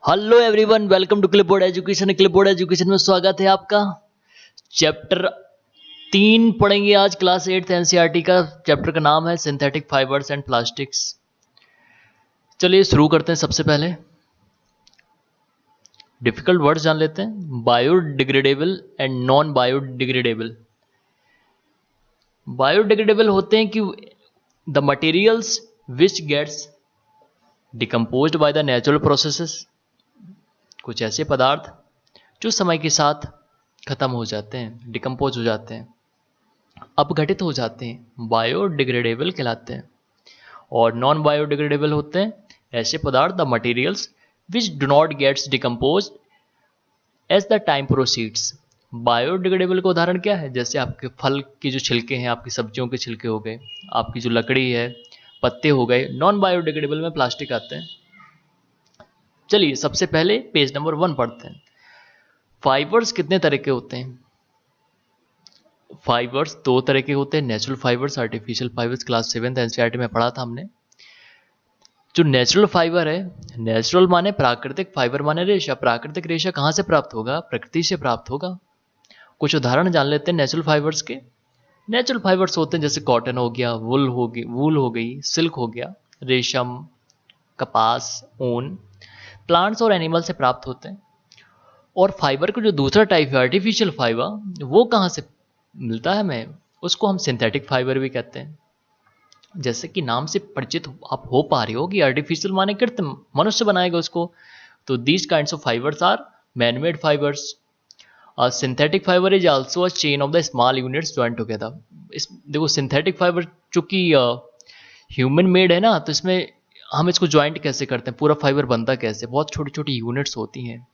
Hello everyone, welcome to clipboard education. Clipboard education में स्वागत है आपका। चैप्टर 3 पढ़ेंगे आज, क्लास 8 एनसीईआरटी का। चैप्टर का नाम है सिंथेटिक फाइबर्स एंड प्लास्टिक्स। चलिए शुरू करते हैं। सबसे पहले डिफिकल्ट वर्ड्स जान लेते हैं। Biodegradable and non biodegradable. Biodegradable होते हैं कि the materials which gets decomposed by the natural processes. कुछ ऐसे पदार्थ जो समय के साथ खत्म हो जाते हैं, डिकम्पोज हो जाते हैं, अपघटित हो जाते हैं, बायोडिग्रेडेबल कहलाते हैं। और नॉन बायोडिग्रेडेबल होते हैं ऐसे पदार्थ, the materials which do not gets decompose as the time proceeds. Biodegradable का उदाहरण क्या है? जैसे आपके फल की जो छिलके हैं, आपकी सब्जियों के छिलके हो गए, आपकी जो लकड़ी है, पत्ते हो गए। नॉन बायोडिग्रेडेबल में प्लास्टिक आते हैं। चलिए सबसे पहले पेज नंबर 1 पढ़ते हैं। फाइबर्स कितने तरह के होते हैं? फाइबर्स 2 तरह के होते हैं, natural fibres, artificial fibres. Class 7 NCERT में पढ़ा था हमने। जो नेचुरल फाइबर है, नेचुरल माने प्राकृतिक, फाइबर माने रेशा। प्राकृतिक रेशा कहाँ से प्राप्त होगा? प्रकृति से प्राप्त होगा। कुछ उदाहरण जान लेते हैं नेचुरल फाइबर्स के। नेचुरल फाइबर्स होते हैं जैसे कॉटन हो गया, वूल हो गई, सिल्क हो गया, रेशम, कपास, ऊन, प्लांट्स और एनिमल से प्राप्त होते हैं। और फाइबर का जो दूसरा टाइप है आर्टिफिशियल फाइबर, वो कहाँ से मिलता है हमें? उसको हम सिंथेटिक फाइबर भी कहते हैं। जैसे कि नाम से परिचित आप हो पा रहे हो कि आर्टिफिशियल माने कृत्रिम, मनुष्य बनाएगा उसको। तो these kinds of fibres are man made fibres. Synthetic fibre is also a chain of the small units join together. इस देखो, सिंथेटिक फाइबर चूंकि ह्यूमन मेड है ना, तो इसमें हम इसको ज्वाइंट कैसे करते हैं, पूरा फाइबर बनता कैसे? बहुत छोटी छोटी यूनिट्स होती हैं।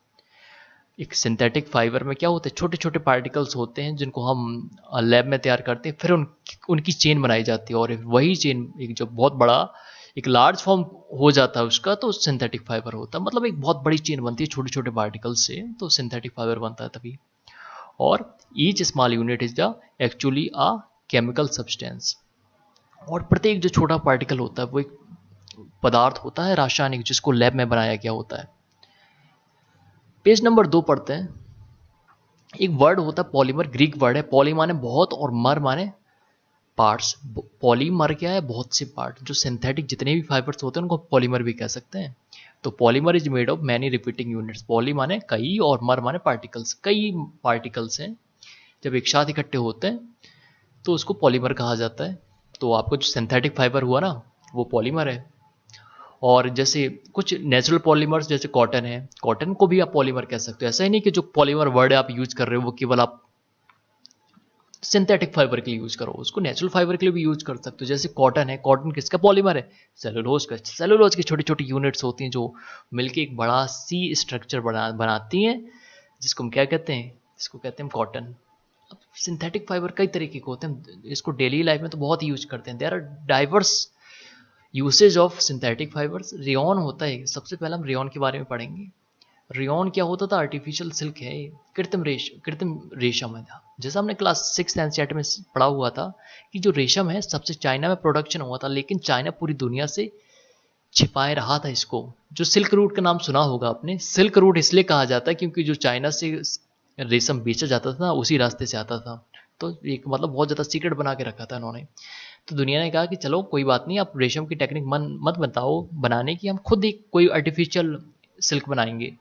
एक सिंथेटिक फाइबर में क्या होता है, छोटे छोटे पार्टिकल्स होते हैं जिनको हम लैब में तैयार करते हैं, फिर उनकी चेन बनाई जाती है, और वही चेन एक जो बहुत बड़ा एक लार्ज फॉर्म हो जाता है उसका, तो सिंथेटिक फाइबर होता है। मतलब एक बहुत बड़ी चेन बनती है छोटे छोटे पार्टिकल्स से, तो सिंथेटिक फाइबर बनता है तभी। और each small unit is the actually a chemical substance. और प्रत्येक जो छोटा पार्टिकल होता है वो एक पदार्थ होता है रासायनिक, जिसको लैब में बनाया गया होता है। पेज नंबर 2 पढ़ते हैं। एक वर्ड होता है पॉलीमर, ग्रीक वर्ड है। पॉली माने बहुत और मर माने पार्ट्स। पॉलीमर क्या है? बहुत से पार्ट। जो सिंथेटिक जितने भी फाइबर्स होते हैं उनको पॉलीमर भी कह सकते हैं। तो polymer is made of many repeating units. Poly माने कई और मर माने पार्टिकल्स। कई पार्टिकल्स हैं जब एक साथ इकट्ठे होते हैं तो उसको पॉलीमर कहा जाता है। तो आपको जो सिंथेटिक फाइबर हुआ ना, वो पॉलीमर है। और जैसे कुछ नेचुरल पॉलीमर्स जैसे कॉटन है, कॉटन को भी आप पॉलीमर कह सकते हो। ऐसा ही नहीं कि जो पॉलीमर वर्ड आप यूज कर रहे हो वो केवल आप सिंथेटिक फाइबर के लिए यूज करो, उसको नेचुरल फाइबर के लिए भी यूज कर सकते हो। जैसे कॉटन है, कॉटन किसका पॉलीमर है? सेलुलोज का। सेलुलोज की छोटी छोटी यूनिट्स होती हैं जो मिलकर एक बड़ा सी स्ट्रक्चर बनाती हैं, जिसको हम क्या कहते हैं? जिसको कहते हैं कॉटन। अब सिंथेटिक फाइबर कई तरीके के होते हैं, इसको डेली लाइफ में तो बहुत यूज करते हैं। There are diverse usage of synthetic fibres. Rayon होता है, सबसे पहले हम रेयॉन के बारे में पढ़ेंगे। रेयॉन क्या होता था? आर्टिफिशियल सिल्क है, कृत्रिम रेशम है। जैसा हमने क्लास 6 एनसीईआरटी में पढ़ा हुआ था कि जो रेशम है सबसे चाइना में प्रोडक्शन हुआ था, लेकिन चाइना पूरी दुनिया से छिपाए रहा था इसको। जो सिल्क रूट का नाम सुना होगा आपने। सिल्क रूट इसलिए कहा जाता है क्योंकि जो चाइना से रेशम बेचा जाता था उसी रास्ते से आता था। तो एक मतलब बहुत ज़्यादा सीक्रेट बना के रखा था उन्होंने। तो दुनिया ने कहा कि चलो कोई बात नहीं, आप रेशम की टेक्निक मत बताओ बनाने की, हम खुद एक कोई आर्टिफिशियल सिल्क बनाएंगे।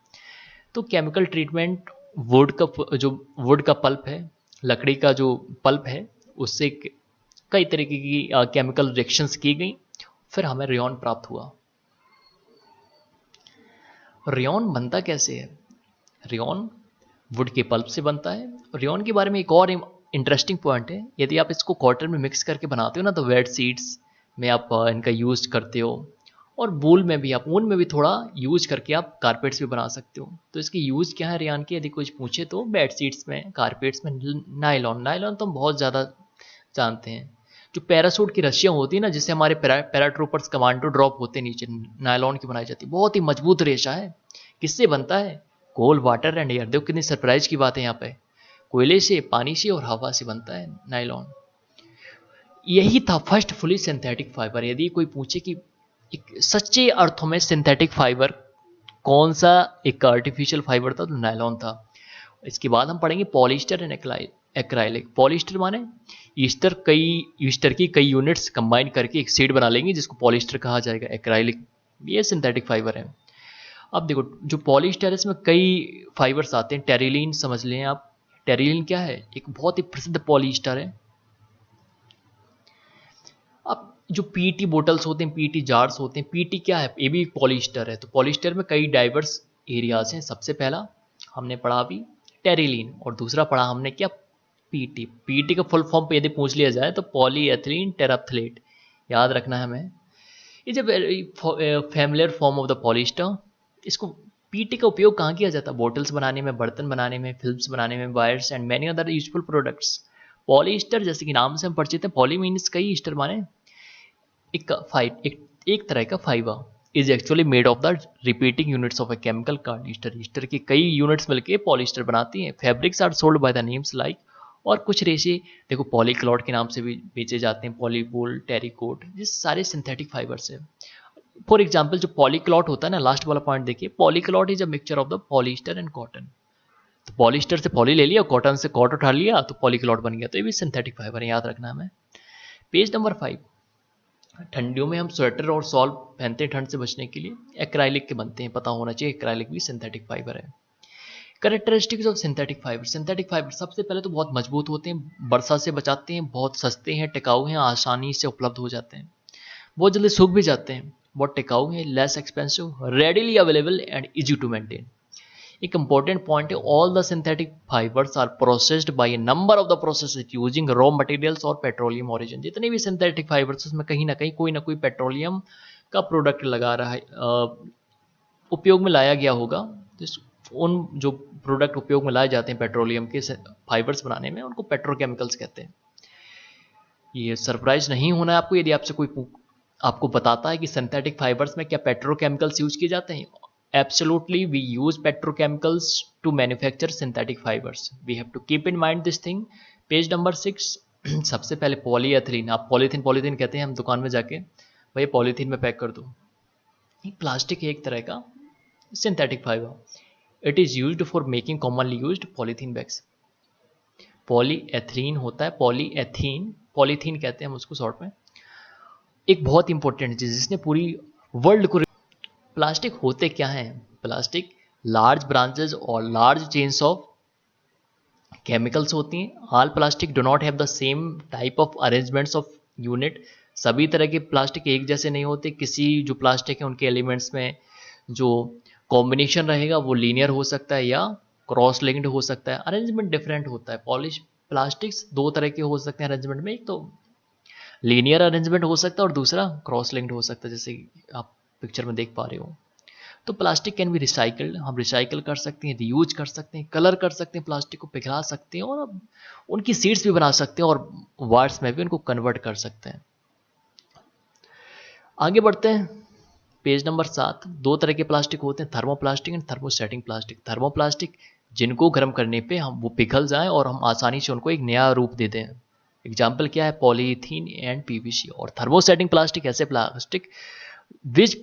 तो केमिकल ट्रीटमेंट, वुड का पल्प है, लकड़ी का जो पल्प है, उससे कई तरीके की केमिकल रिएक्शंस की गई, फिर हमें रेयॉन प्राप्त हुआ। रेयॉन बनता कैसे है? रेयॉन वुड के पल्प से बनता है। रेयॉन के बारे में एक और इंटरेस्टिंग पॉइंट है, यदि आप इसको कॉटन में मिक्स करके बनाते हो ना, तो वेट सीड्स में आप इनका यूज करते हो, और वूल में भी, आप ऊन में भी थोड़ा यूज करके आप कारपेट्स भी बना सकते हो। तो इसकी यूज क्या है रेयॉन की, यदि कुछ पूछे तो बेड शीट्स में, कारपेट्स में। नायलॉन तो हम बहुत ज़्यादा जानते हैं। जो पैरासूट की रस्सियाँ होती है ना, जिससे हमारे पैराट्रूपर्स कमांडो ड्रॉप होते हैं नीचे, नायलॉन की बनाई जाती है। बहुत ही मजबूत रेशा है। किससे बनता है? कोल, वाटर एंड एयर। देखो कितनी सरप्राइज की बात है यहाँ पे। कोयले से, पानी से और हवा से बनता है नायलॉन। यही था फर्स्ट फुली सिंथेटिक फाइबर। यदि कोई पूछे कि एक सच्चे अर्थों में सिंथेटिक फाइबर कौन सा एक आर्टिफिशियल फाइबर था? तो नायलॉन था। इसके बाद हम पढ़ेंगे पॉलिस्टर एंड एक्राइलिक। पॉलिस्टर माने ईस्टर की कई यूनिट्स कंबाइन करके एक सीड बना लेंगे जिसको पॉलिस्टर कहा जाएगा। एक्राइलिक ये सिंथेटिक फाइबर है। अब देखो जो पॉलिस्टर है इसमें कई फाइबर्स आते हैं। टेरिलीन समझ लें आप। टेरिलीन क्या है? एक बहुत ही प्रसिद्ध पॉलिस्टर है। अब जो पीटी बोटल्स होते हैं, पीटी जार्स होते हैं, पीटी क्या है? ये भी पॉलिस्टर है। तो पॉलिस्टर में कई डाइवर्स एरियाज हैं। सबसे पहला हमने पढ़ा अभी टेरिलीन, और दूसरा पढ़ा हमने क्या? पीटी। पीटी का फुल फॉर्म पे यदि पूछ लिया जाए तो पॉलीएथिलीन टेराफ्थलेट, याद रखना है हमें। ये जब familiar form of the polyester. इसको पीटी का उपयोग कहाँ किया जाता है? बोटल्स बनाने में, बर्तन बनाने में, फिल्म्स बनाने में, wires and many other useful products. Polyester जैसे कि नाम से हम परिचित हैं, पॉली मीन्स कई, ईस्टर माने एक तरह का fibre is actually made of the repeating units of a chemical called ester. Ester की कई यूनिट्स मिलकर पॉलिस्टर बनाती हैं। Fabrics are sold by the names like, और कुछ रेशे देखो पॉलीक्लॉट के नाम से भी बेचे जाते हैं, पॉलीवूल, टेरिकोट, ये सारे सिंथेटिक फाइबर्स हैं। फॉर एग्जाम्पल जो पॉलीक्लॉट होता है ना, लास्ट वाला पॉइंट देखिए, polycot is a mixture of the polyester and cotton. तो पॉलिस्टर से पॉली ले लिया, कॉटन से कॉट उठा लिया, तो पॉलीक्लॉट बन गया। तो ये भी सिंथेटिक फाइबर है, याद रखना हमें। Page number 5। ठंडियों में हम स्वेटर और शॉल पहनते हैं ठंड से बचने के लिए, एक्राइलिक के बनते हैं, पता होना चाहिए। एक्राइलिक भी सिंथेटिक फाइबर है। Characteristics of synthetic fibre. Synthetic fibre सबसे पहले तो बहुत मजबूत होते हैं, वर्षा से बचाते हैं, बहुत सस्ते हैं, टिकाऊ हैं, आसानी से उपलब्ध हो जाते हैं, बहुत जल्दी सूख भी जाते हैं, बहुत टिकाऊ हैं, less expensive, readily available and easy to maintain. एक इंपॉर्टेंट पॉइंट है, all the synthetic fibres are processed by a number of the processes using raw materials और पेट्रोलियम ओरिजिन। जितने भी सिंथेटिक फाइबर्स उसमें कहीं ना कोई पेट्रोलियम का प्रोडक्ट लगा रहा है, उपयोग में लाया गया होगा। उन जो प्रोडक्ट उपयोग में लाए जाते हैं पेट्रोलियम के फाइबर्स बनाने में, उनको पेट्रोकेमिकल्स कहते हैं। ये सरप्राइज नहीं होना है आपको यदि आपसे कोई आपको बताता है कि सिंथेटिक फाइबर्स में क्या पेट्रोकेमिकल्स यूज किए जाते हैं। Absolutely we use petrochemicals to manufacture synthetic fibres, we have to keep in mind this thing. Page number 6। सबसे पहले पॉलीएथिलीन। आप पॉलीथीन पॉलीथीन कहते हैं हम दुकान में जाके, भैया पॉलीथीन में पैक कर दो। प्लास्टिक है एक तरह का synthetic fibre. It is used for making commonly used polythene bags. Polyethylene होता है, पॉलीएथीन, पॉलीथीन कहते हैं हम उसको शॉर्ट में। एक बहुत इंपॉर्टेंट चीज जिसने पूरी वर्ल्ड को। प्लास्टिक होते क्या हैं? प्लास्टिक लार्ज ब्रांचेज और लार्ज चेन्स ऑफ केमिकल्स होती हैं। All plastic do not have the same type of arrangements of unit. सभी तरह के प्लास्टिक एक जैसे नहीं होते। किसी जो प्लास्टिक है उनके एलिमेंट्स में जो कॉम्बिनेशन रहेगा वो लीनियर हो सकता है या क्रॉस लिंक्ड हो सकता है, अरेंजमेंट डिफरेंट होता है। पॉलिश प्लास्टिक्स दो तरह के हो सकते हैं अरेंजमेंट में, एक तो लीनियर अरेंजमेंट हो सकता है और दूसरा क्रॉस लिंक्ड हो सकता है, जैसे आप पिक्चर में देख पा रहे हो। तो प्लास्टिक कैन बी रिसाइकल्ड, हम रिसाइकल कर सकते हैं, रीयूज कर सकते हैं, कलर कर सकते हैं, प्लास्टिक को पिघला सकते हैं, और उनकी सीड्स भी बना सकते हैं और वार्ड्स में भी उनको कन्वर्ट कर सकते हैं। आगे बढ़ते हैं। Page number 7। दो तरह के प्लास्टिक होते हैं, thermoplastic and thermostatic plastic. Thermoplastic जिनको गर्म करने पे हम वो पिघल जाएं और हम आसानी से उनको एक नया रूप दे दें। एग्जाम्पल क्या है? Polythene and PVC. और थर्मोस्टेटिक प्लास्टिक ऐसे plastic which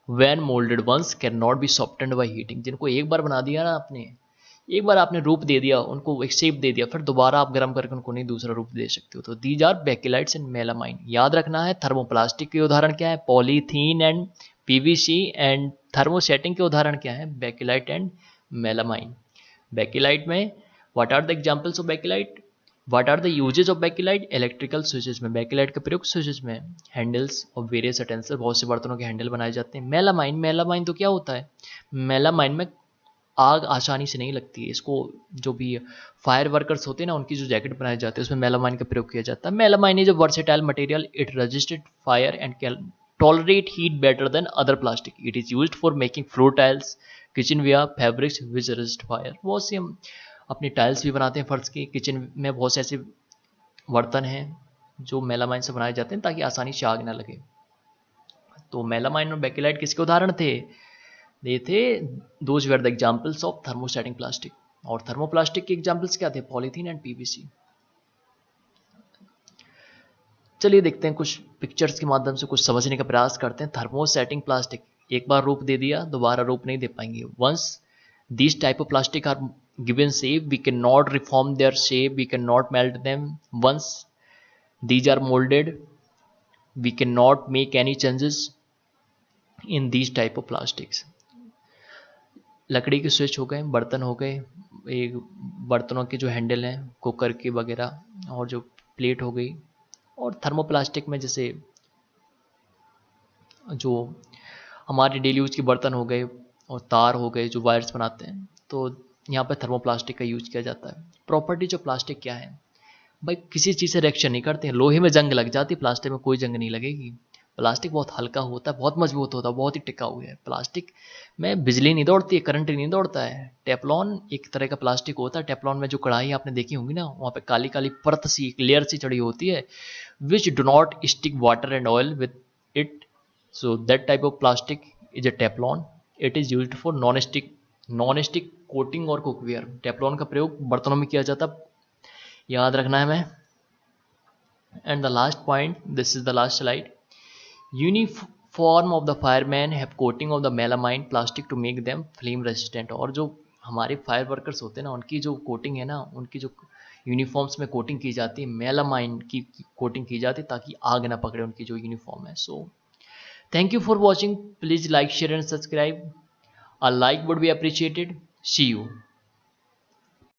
when moulded once can not be softened by heating. जिनको एक बार बना दिया ना आपने, एक बार आपने रूप दे दिया, उनको एक शेप दे दिया, फिर दोबारा आप गर्म करके उनको नहीं दूसरा रूप दे सकते हो। तो these are bakelites and melamine. याद रखना है थर्मोप्लास्टिक के उदाहरण क्या है? Polythene and PVC. And thermosetting के उदाहरण क्या है? Bakelite and melamine. बेकेलाइट में what are the examples of bakelite? What are the uses of bakelite? Electrical switches में बेकेलाइट का प्रयोग स्विचेस में। हैंडल्स ऑफ वेरियस यूटेंसिल्स, बहुत से बर्तनों के हैंडल बनाए जाते हैं। मेलामाइन, मेलामाइन तो क्या होता है? मेलामाइन में आग आसानी से नहीं लगती है। इसको जो भी फायर वर्कर्स होते हैं ना, उनकी जो जैकेट बनाए जाते हैं उसमें मेलामाइन का प्रयोग किया जाता है। Melamine is a versatile material, it resisted fire and can tolerate heat better than other plastic. It is used for making floor tiles, kitchen ware, fabrics which resist fire. बहुत से हम अपनी टाइल्स भी बनाते हैं फर्श की, किचन में बहुत से ऐसे बर्तन हैं जो मेलामाइन से बनाए जाते हैं ताकि आसानी से आग ना लगे। तो मेलामाइन और बेकेलाइट किसके उदाहरण थे? ये थे those were the examples of thermostatic plastic. और थर्मोप्लास्टिक के एग्जाम्पल्स क्या थे? Polythene and PVC. चलिए देखते हैं कुछ पिक्चर्स के माध्यम से कुछ समझने का प्रयास करते हैं। थर्मोस्टेटिक प्लास्टिक एक बार रूप दे दिया दोबारा रूप नहीं दे पाएंगे. Once these type of plastic are given shape, we cannot reform their shape, we cannot melt them. Once these are molded, we cannot make any changes in these type of plastics. लकड़ी के switch हो गए, बर्तन हो गए, एक बर्तनों के जो हैंडल हैं कुकर के वगैरह, और जो प्लेट हो गई, और थर्मोप्लास्टिक में जैसे जो हमारे डेली यूज के बर्तन हो गए और तार हो गए जो वायर्स बनाते हैं, तो यहाँ पर थर्मोप्लास्टिक का यूज किया जाता है. प्रॉपर्टीज ऑफ प्लास्टिक क्या है भाई? किसी चीज़ से रिएक्शन नहीं करते हैं. लोहे में जंग लग जाती, प्लास्टिक में कोई जंग नहीं लगेगी. प्लास्टिक बहुत हल्का होता है, बहुत मजबूत होता है, बहुत ही टिकाऊ है. प्लास्टिक में बिजली नहीं दौड़ती है, करंट नहीं दौड़ता है. टेफ्लॉन एक तरह का प्लास्टिक होता है. टेफ्लॉन में जो कढ़ाई आपने देखी होंगी ना, वहाँ पे काली काली परत सी, एक लेयर सी चढ़ी होती है, विच do not stick water and oil with it. So that type of plastic is a Teflon. It is used for non stick coating और कुकवेयर. टेफ्लॉन का प्रयोग बर्तनों में किया जाता, याद रखना है हमें. And the last point, this is the last slide. Uniform of the firemen have coating of the melamine plastic to make them flame resistant. और जो हमारे फायर वर्कर्स होते हैं ना, उनकी जो कोटिंग है ना, उनकी जो यूनिफॉर्म्स में कोटिंग की जाती है, मेलामाइन की कोटिंग की जाती है ताकि आग ना पकड़े उनकी जो यूनिफॉर्म है. So thank you for watching. Please like share and subscribe. A like would be appreciated. See you.